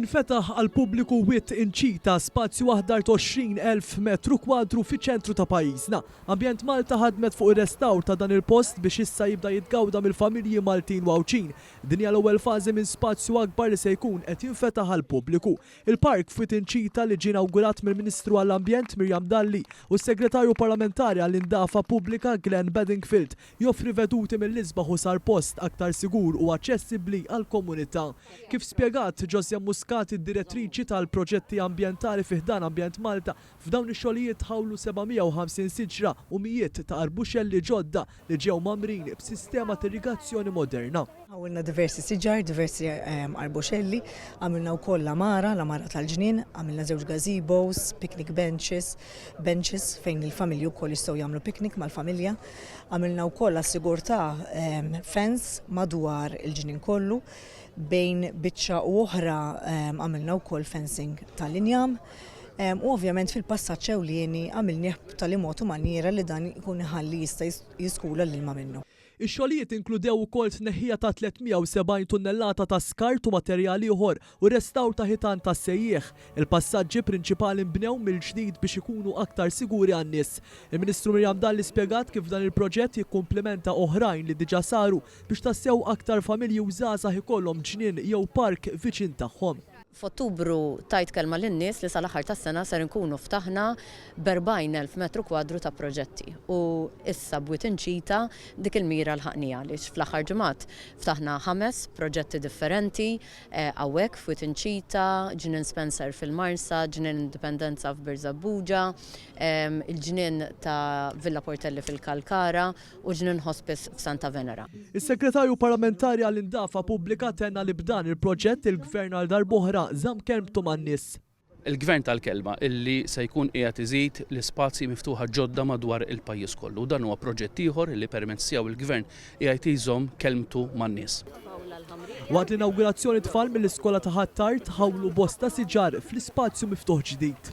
Infetaħ għal pubbliku witt inċita spazju aħdar 20,000 metru kwadru fiċ-ċentru ta' pajjiżna. Ambjent Malta ħadmet fuq ir-restawr ta' dan il-post biex issa jibda jitgawda mill-familji Maltin wawċin. Din hija l-ewwel fażi minn spazju akbar li se jkun qed jinfetaħ għal pubbliku. Il-park witt inċita li ġie inawgurat mill-Ministru għall-Ambjent Mirjam Dalli u s-Segretarju Parlamentari għall-Indafa Pubblika Glenn Bedingfield joffri veduti mill-isbaħ u sar post aktar sigur u aċċessibbli għall-komunità. Kif spjegat Ġosja Muscat, id-direttriċi tal-proġetti ambjentali fi ħdan Ambjent Malta, f'dawn ix-xogħlijiet ħawlu 750 siġra u mijiet ta' arbuxelli ġodda li ġew mamrin b'sistema ta' irrigazzjoni moderna. Għamilna diversi siġar, diversi arbuxelli, għamilna wkoll l-amara tal-ġnien, għamilna żewġ gazebos, picnic benches fejn il-familji wkoll jistgħu jagħmlu picnic mal-familja. Għamilna wkoll għas-sigurtà fence madwar il-ġnien kollu, bejn biċċa u oħra għamilna wkoll fencing tal-injam. U ovvjament fil-passaġġ ewlieni għamilnieh tal-imod u maniera li dan ikun iħalli jista' jiskula l-ilma minnu. Ix-xogħlijiet inkludew ukoll tneħħija ta' 370 tunnellata ta' skart u materjali oħor u restawr ta' ħitan tas sejjieħ. Il-passaġġi prinċipali nbnew mill-ġdid biex ikunu aktar siguri għan-nies. Il-Ministru Mirjam Dalli spjegat kif dan il-proġett jikkumplementa oħrajn li diġà saru biex tassew aktar familji u żgħażagħ ikollhom ġnien jew park viċin tagħhom. F'Ottubru tajt kelma lin-nies li sal-aħħar tas-sena ser nkunu ftaħna b'40,000 metru kwadru ta' proġetti u issa b'witt inċita dik il-mira l-ħaqnija għaliex fl-aħħar ġimgħat ftaħna 5 proġetti differenti hawnhekk f'witt inċita, ġnien Spencer fil-Marsa, ġnien Indipendenza f'Birż Abuġa, il-ġnien ta' Villa Portelli fil-Kalkara u ġnien Hospice f'Santa Venera. Is-Segretarju Parlamentari għall-Indafa Pubblika tenna li b'dan il-proġett il-Gvern għal darb'oħra żamm kelmtu man-nies. Il-Gvern tal-kelma illi se jkun qiegħed iżid l-ispazji miftuħa ġodda madwar il-pajjiż kollu. Dan huwa proġett ieħor illi permezz tiegħu il-Gvern qiegħed iżomm kelmtu man-nies. Waqt l-inawgurazzjoni tfal mill-iskola ta' Ħattart ħawlu bosta siġar fl-ispazju miftuħ ġdid.